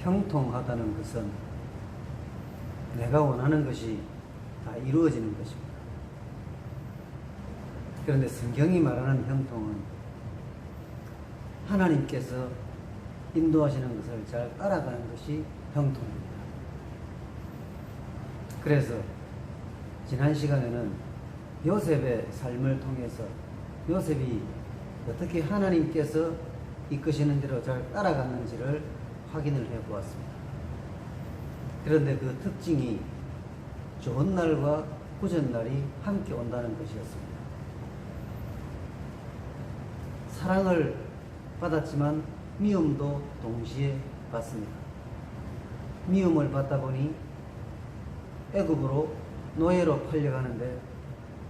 형통하다는 것은 내가 원하는 것이 다 이루어지는 것입니다. 그런데 성경이 말하는 형통은 하나님께서 인도하시는 것을 잘 따라가는 것이 형통입니다. 그래서 지난 시간에는 요셉의 삶을 통해서 요셉이 어떻게 하나님께서 이끄시는 대로 잘 따라갔는지를 확인을 해 보았습니다. 그런데 그 특징이 좋은 날과 굳은 날이 함께 온다는 것이었습니다. 사랑을 받았지만 미움도 동시에 받습니다. 미움을 받다 보니 애굽으로 노예로 팔려가는데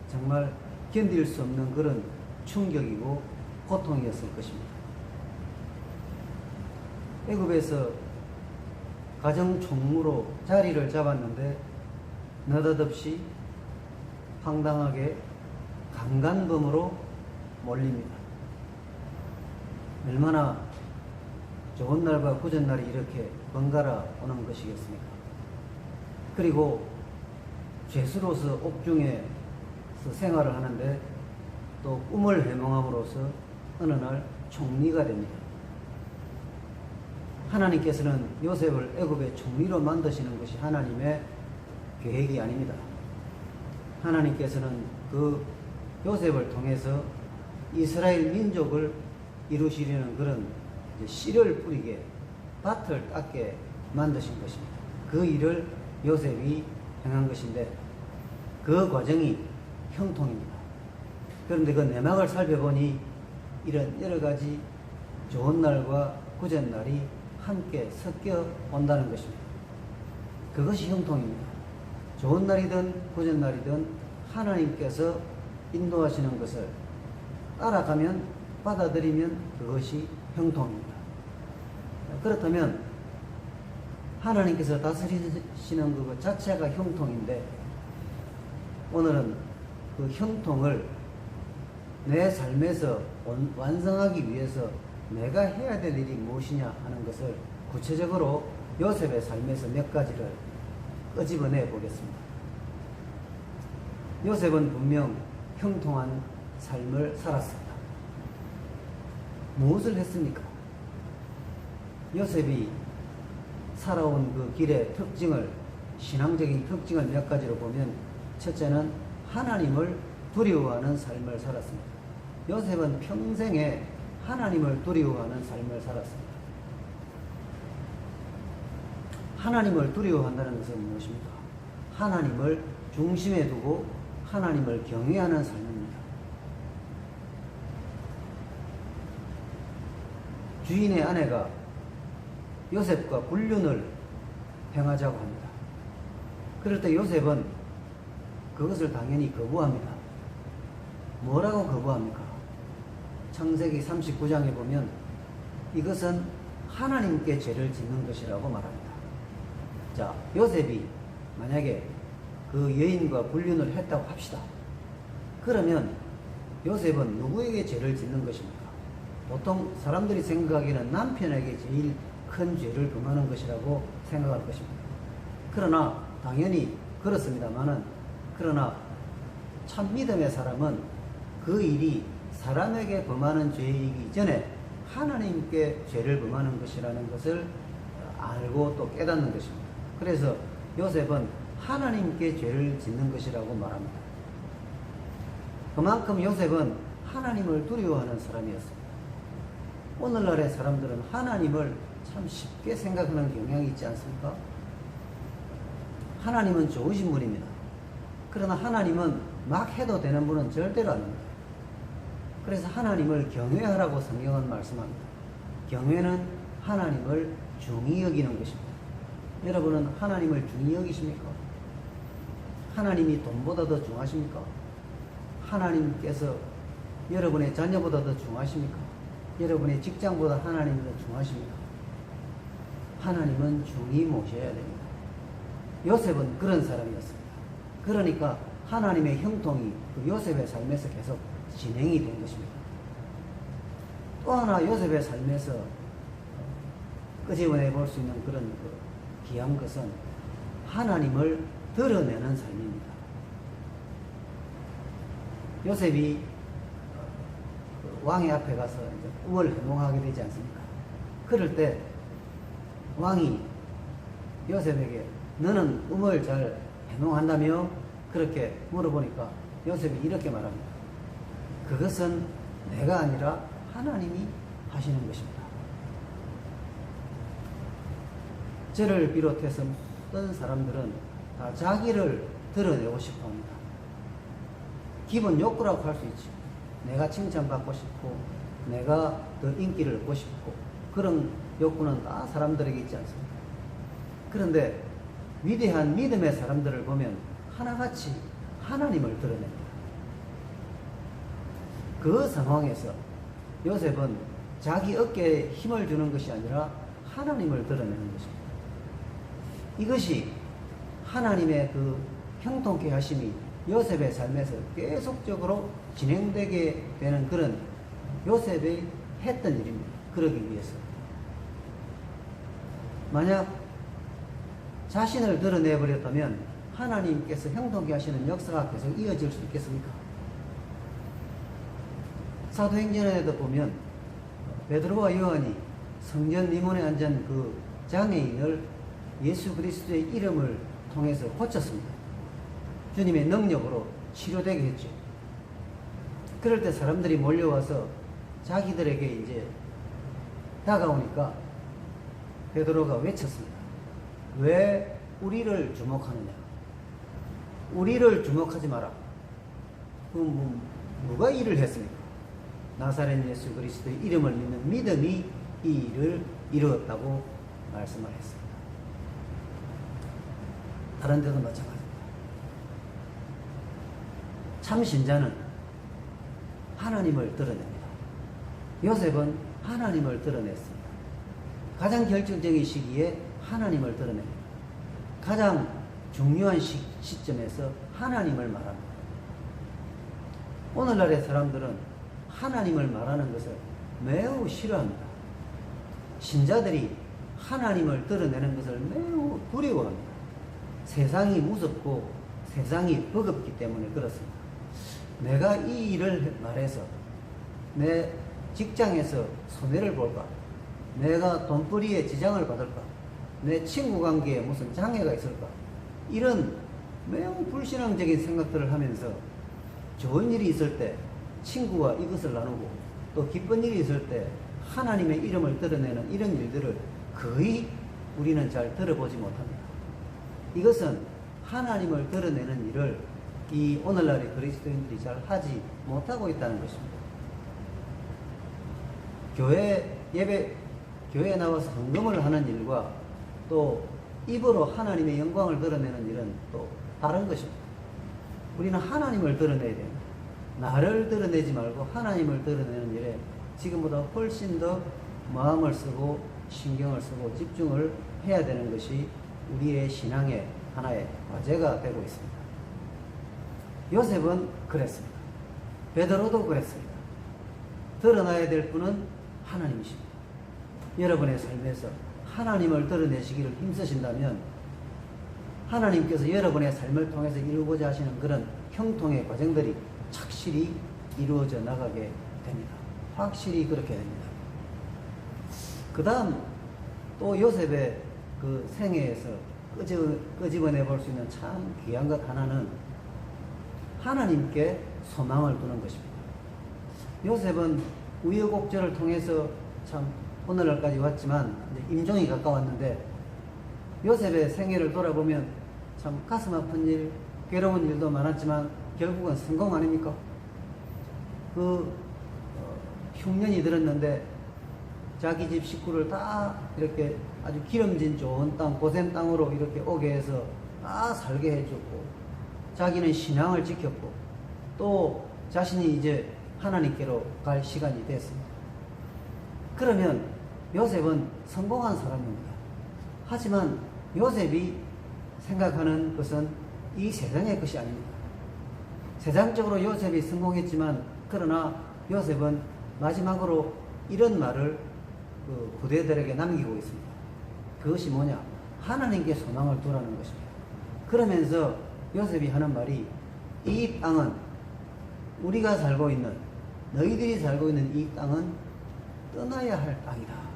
정말 견딜 수 없는 그런 충격이고 고통이었을 것입니다. 애굽에서 가정총무로 자리를 잡았는데 느닷없이 황당하게 강간범으로 몰립니다. 얼마나 좋은 날과 굳은 날이 이렇게 번갈아 오는 것이겠습니까? 그리고 죄수로서 옥중에서 생활을 하는데 또 꿈을 해몽함으로써 어느 날 총리가 됩니다. 하나님께서는 요셉을 애굽의 총리로 만드시는 것이 하나님의 계획이 아닙니다. 하나님께서는 그 요셉을 통해서 이스라엘 민족을 이루시려는 그런 씨를 뿌리게 밭을 닦게 만드신 것입니다. 그 일을 요셉이 행한 것인데 그 과정이 형통입니다. 그런데 그 내막을 살펴보니 이런 여러 가지 좋은 날과 굳은 날이 함께 섞여 온다는 것입니다. 그것이 형통입니다. 좋은 날이든 굳은 날이든 하나님께서 인도하시는 것을 따라가면 받아들이면 그것이 형통입니다. 그렇다면 하나님께서 다스리시는 것 자체가 형통인데 오늘은 그 형통을 내 삶에서 완성하기 위해서 내가 해야 될 일이 무엇이냐 하는 것을 구체적으로 요셉의 삶에서 몇 가지를 끄집어내 보겠습니다. 요셉은 분명 형통한 삶을 살았습니다. 무엇을 했습니까? 요셉이 살아온 그 길의 특징을, 신앙적인 특징을 몇 가지로 보면 첫째는 하나님을 두려워하는 삶을 살았습니다. 요셉은 평생에 하나님을 두려워하는 삶을 살았습니다. 하나님을 두려워한다는 것은 무엇입니까? 하나님을 중심에 두고 하나님을 경외하는 삶입니다. 주인의 아내가 요셉과 불륜을 행하자고 합니다. 그럴 때 요셉은 그것을 당연히 거부합니다. 뭐라고 거부합니까? 창세기 39장에 보면 이것은 하나님께 죄를 짓는 것이라고 말합니다. 자, 요셉이 만약에 그 여인과 불륜을 했다고 합시다. 그러면 요셉은 누구에게 죄를 짓는 것입니까? 보통 사람들이 생각하기에는 남편에게 제일 큰 죄를 범하는 것이라고 생각할 것입니다. 그러나 당연히 그렇습니다만은 그러나 참 믿음의 사람은 그 일이 사람에게 범하는 죄이기 전에 하나님께 죄를 범하는 것이라는 것을 알고 또 깨닫는 것입니다. 그래서 요셉은 하나님께 죄를 짓는 것이라고 말합니다. 그만큼 요셉은 하나님을 두려워하는 사람이었습니다. 오늘날의 사람들은 하나님을 참 쉽게 생각하는 경향이 있지 않습니까? 하나님은 좋으신 분입니다. 그러나 하나님은 막 해도 되는 분은 절대로 아닙니다. 그래서 하나님을 경외하라고 성경은 말씀합니다. 경외는 하나님을 중히 여기는 것입니다. 여러분은 하나님을 중히 여기십니까? 하나님이 돈보다 더 중하십니까? 하나님께서 여러분의 자녀보다 더 중하십니까? 여러분의 직장보다 하나님이 더 중하십니까? 하나님은 중히 모셔야 됩니다. 요셉은 그런 사람이었습니다. 그러니까 하나님의 형통이 그 요셉의 삶에서 계속 진행이 된 것입니다. 또 하나 요셉의 삶에서 끄집어내 볼 수 있는 그런 귀한 것은 하나님을 드러내는 삶입니다. 요셉이 왕의 앞에 가서 이제 우을 해몽하게 되지 않습니까? 그럴 때 왕이 요셉에게 너는 음을 잘 해몽한다며? 그렇게 물어보니까 요셉이 이렇게 말합니다. 그것은 내가 아니라 하나님이 하시는 것입니다. 저를 비롯해서 모든 사람들은 다 자기를 드러내고 싶어 합니다. 기본 욕구라고 할 수 있죠. 내가 칭찬받고 싶고, 내가 더 인기를 얻고 싶고, 그런 욕구는 다 사람들에게 있지 않습니까? 그런데 위대한 믿음의 사람들을 보면 하나같이 하나님을 드러냅니다. 그 상황에서 요셉은 자기 어깨에 힘을 주는 것이 아니라 하나님을 드러내는 것입니다. 이것이 하나님의 그 형통케 하심이 요셉의 삶에서 계속적으로 진행되게 되는 그런 요셉이 했던 일입니다. 그러기 위해서. 만약 자신을 드러내버렸다면 하나님께서 형통케 하시는 역사가 계속 이어질 수 있겠습니까? 사도행전에도 보면 베드로와 요한이 성전 미문에 앉은 그 장애인을 예수 그리스도의 이름을 통해서 고쳤습니다. 주님의 능력으로 치료되게 했죠. 그럴 때 사람들이 몰려와서 자기들에게 이제 다가오니까 베드로가 외쳤습니다. 왜 우리를 주목하느냐? 우리를 주목하지 마라. 누가 이 일을 했습니까? 나사렛 예수 그리스도의 이름을 믿는 믿음이 이 일을 이루었다고 말씀을 했습니다. 다른 데도 마찬가지입니다. 참 신자는 하나님을 드러냅니다. 요셉은 하나님을 드러냈습니다. 가장 결정적인 시기에 하나님을 드러냅니다. 가장 중요한 시점에서 하나님을 말합니다. 오늘날의 사람들은 하나님을 말하는 것을 매우 싫어합니다. 신자들이 하나님을 드러내는 것을 매우 두려워합니다. 세상이 무섭고 세상이 버겁기 때문에 그렇습니다. 내가 이 일을 말해서 내 직장에서 손해를 볼까? 내가 돈벌이에 지장을 받을까? 내 친구 관계에 무슨 장애가 있을까? 이런 매우 불신앙적인 생각들을 하면서 좋은 일이 있을 때 친구와 이것을 나누고 또 기쁜 일이 있을 때 하나님의 이름을 드러내는 이런 일들을 거의 우리는 잘 들어보지 못합니다. 이것은 하나님을 드러내는 일을 이 오늘날의 그리스도인들이 잘 하지 못하고 있다는 것입니다. 교회에 나와서 헌금을 하는 일과 또 입으로 하나님의 영광을 드러내는 일은 또 다른 것입니다. 우리는 하나님을 드러내야 됩니다. 나를 드러내지 말고 하나님을 드러내는 일에 지금보다 훨씬 더 마음을 쓰고 신경을 쓰고 집중을 해야 되는 것이 우리의 신앙의 하나의 과제가 되고 있습니다. 요셉은 그랬습니다. 베드로도 그랬습니다. 드러나야 될 분은 하나님이십니다. 여러분의 삶에서 하나님을 드러내시기를 힘쓰신다면 하나님께서 여러분의 삶을 통해서 이루고자 하시는 그런 형통의 과정들이 착실히 이루어져 나가게 됩니다. 확실히 그렇게 됩니다. 그 다음 또 요셉의 그 생애에서 끄집어내 볼 수 있는 참 귀한 것 하나는 하나님께 소망을 두는 것입니다. 요셉은 우여곡절을 통해서 참 오늘날까지 왔지만 이제 임종이 가까웠는데 요셉의 생애를 돌아보면 참 가슴 아픈 일, 괴로운 일도 많았지만 결국은 성공 아닙니까? 흉년이 들었는데 자기 집 식구를 다 이렇게 아주 기름진 좋은 땅, 고센 땅으로 이렇게 오게 해서 다 살게 해주고 자기는 신앙을 지켰고 또 자신이 이제 하나님께로 갈 시간이 됐습니다. 그러면 요셉은 성공한 사람입니다. 하지만 요셉이 생각하는 것은 이 세상의 것이 아닙니다. 세상적으로 요셉이 성공했지만 그러나 요셉은 마지막으로 이런 말을 그 후대들에게 남기고 있습니다. 그것이 뭐냐? 하나님께 소망을 두라는 것입니다. 그러면서 요셉이 하는 말이 이 땅은 우리가 살고 있는 너희들이 살고 있는 이 땅은 떠나야 할 땅이다.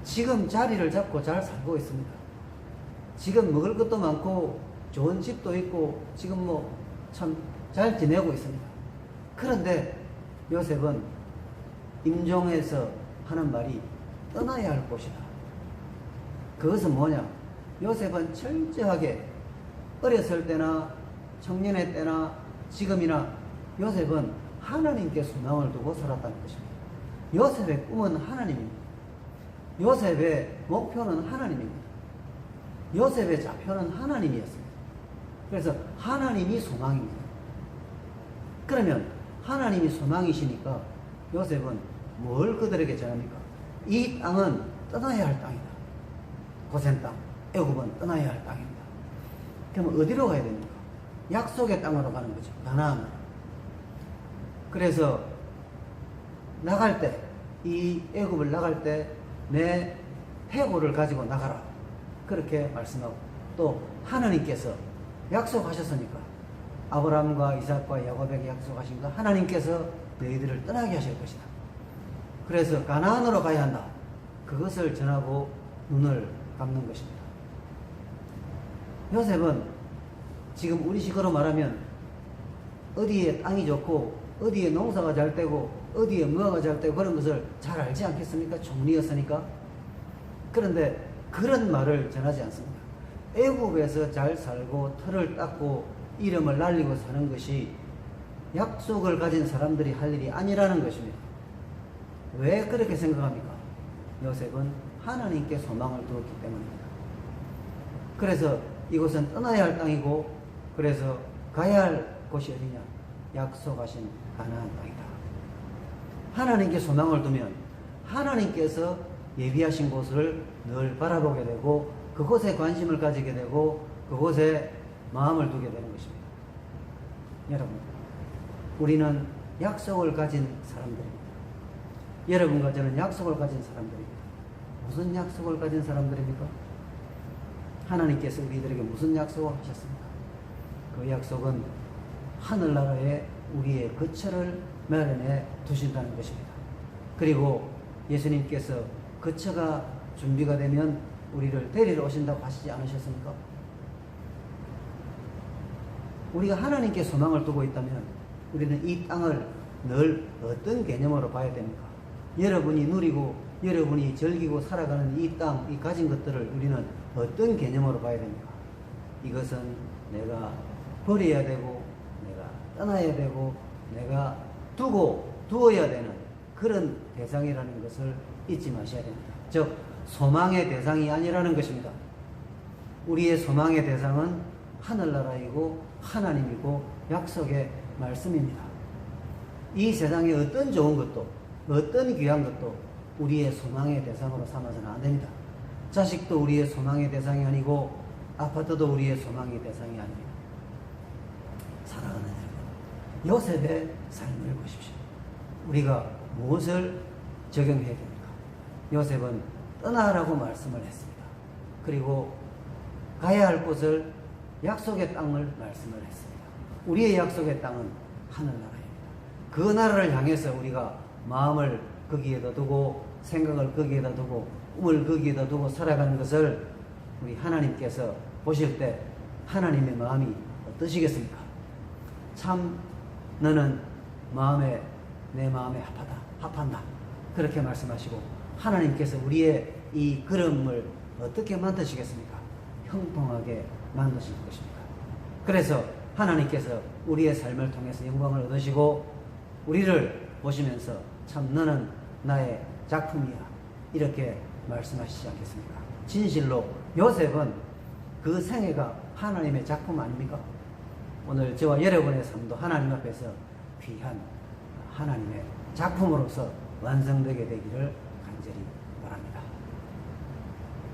지금 자리를 잡고 잘 살고 있습니다. 지금 먹을 것도 많고 좋은 집도 있고 지금 뭐 참 잘 지내고 있습니다. 그런데 요셉은 임종에서 하는 말이 떠나야 할 곳이다. 그것은 뭐냐? 요셉은 철저하게 어렸을 때나 청년의 때나 지금이나 요셉은 하나님께 소망을 두고 살았다는 것입니다. 요셉의 꿈은 하나님입니다. 요셉의 목표는 하나님입니다. 요셉의 좌표는 하나님이었습니다. 그래서 하나님이 소망입니다. 그러면 하나님이 소망이시니까 요셉은 뭘 그들에게 전합니까? 이 땅은 떠나야 할 땅이다. 고센 땅, 애굽은 떠나야 할 땅입니다. 그럼 어디로 가야 됩니까? 약속의 땅으로 가는 거죠. 가나안으로. 그래서 나갈 때, 이 애굽을 나갈 때 내 해골을 가지고 나가라. 그렇게 말씀하고 또 하나님께서 약속하셨으니까 아브라함과 이삭과 야곱에게 약속하신 거 하나님께서 너희들을 떠나게 하실 것이다. 그래서 가나안으로 가야 한다. 그것을 전하고 눈을 감는 것입니다. 요셉은 지금 우리 식으로 말하면 어디에 땅이 좋고 어디에 농사가 잘 되고 어디에 무화가 잘 되고 그런 것을 잘 알지 않겠습니까? 총리였으니까. 그런데 그런 말을 전하지 않습니다. 애굽에서 잘 살고 털을 닦고 이름을 날리고 사는 것이 약속을 가진 사람들이 할 일이 아니라는 것입니다. 왜 그렇게 생각합니까? 요셉은 하나님께 소망을 두었기 때문입니다. 그래서 이곳은 떠나야 할 땅이고 그래서 가야 할 곳이 어디냐? 약속하신 가나안 땅이다. 하나님께 소망을 두면 하나님께서 예비하신 곳을 늘 바라보게 되고 그곳에 관심을 가지게 되고 그곳에 마음을 두게 되는 것입니다. 여러분, 우리는 약속을 가진 사람들입니다. 여러분과 저는 약속을 가진 사람들입니다. 무슨 약속을 가진 사람들입니까? 하나님께서 우리들에게 무슨 약속을 하셨습니까? 그 약속은 하늘나라에 우리의 거처를 마련해 두신다는 것입니다. 그리고 예수님께서 거처가 준비가 되면 우리를 데리러 오신다고 하시지 않으셨습니까? 우리가 하나님께 소망을 두고 있다면 우리는 이 땅을 늘 어떤 개념으로 봐야 됩니까? 여러분이 누리고 여러분이 즐기고 살아가는 이 땅, 이 가진 것들을 우리는 어떤 개념으로 봐야 됩니까? 이것은 내가 버려야 되고 내가 떠나야 되고 내가 두어야 되는 그런 대상이라는 것을 잊지 마셔야 됩니다. 즉 소망의 대상이 아니라는 것입니다. 우리의 소망의 대상은 하늘나라이고 하나님이고 약속의 말씀입니다. 이 세상에 어떤 좋은 것도 어떤 귀한 것도 우리의 소망의 대상으로 삼아서는 안 됩니다. 자식도 우리의 소망의 대상이 아니고 아파트도 우리의 소망의 대상이 아닙니다. 사랑하는 여러분, 요셉의 삶을 보십시오. 우리가 무엇을 적용해야 됩니까? 요셉은 떠나라고 말씀을 했습니다. 그리고 가야 할 곳을 약속의 땅을 말씀을 했습니다. 우리의 약속의 땅은 하늘나라입니다. 그 나라를 향해서 우리가 마음을 거기에다 두고 생각을 거기에다 두고 꿈을 거기에다 두고 살아가는 것을 우리 하나님께서 보실 때 하나님의 마음이 어떠시겠습니까? 참 너는 내 마음에 합한다. 그렇게 말씀하시고 하나님께서 우리의 이 걸음을 어떻게 만드시겠습니까? 형통하게 만드실 것입니다. 그래서 하나님께서 우리의 삶을 통해서 영광을 얻으시고 우리를 보시면서 참 너는 나의 작품이야 이렇게 말씀하시지 않겠습니까? 진실로 요셉은 그 생애가 하나님의 작품 아닙니까? 오늘 저와 여러분의 삶도 하나님 앞에서 귀한 하나님의 작품으로서 완성되게 되기를 간절히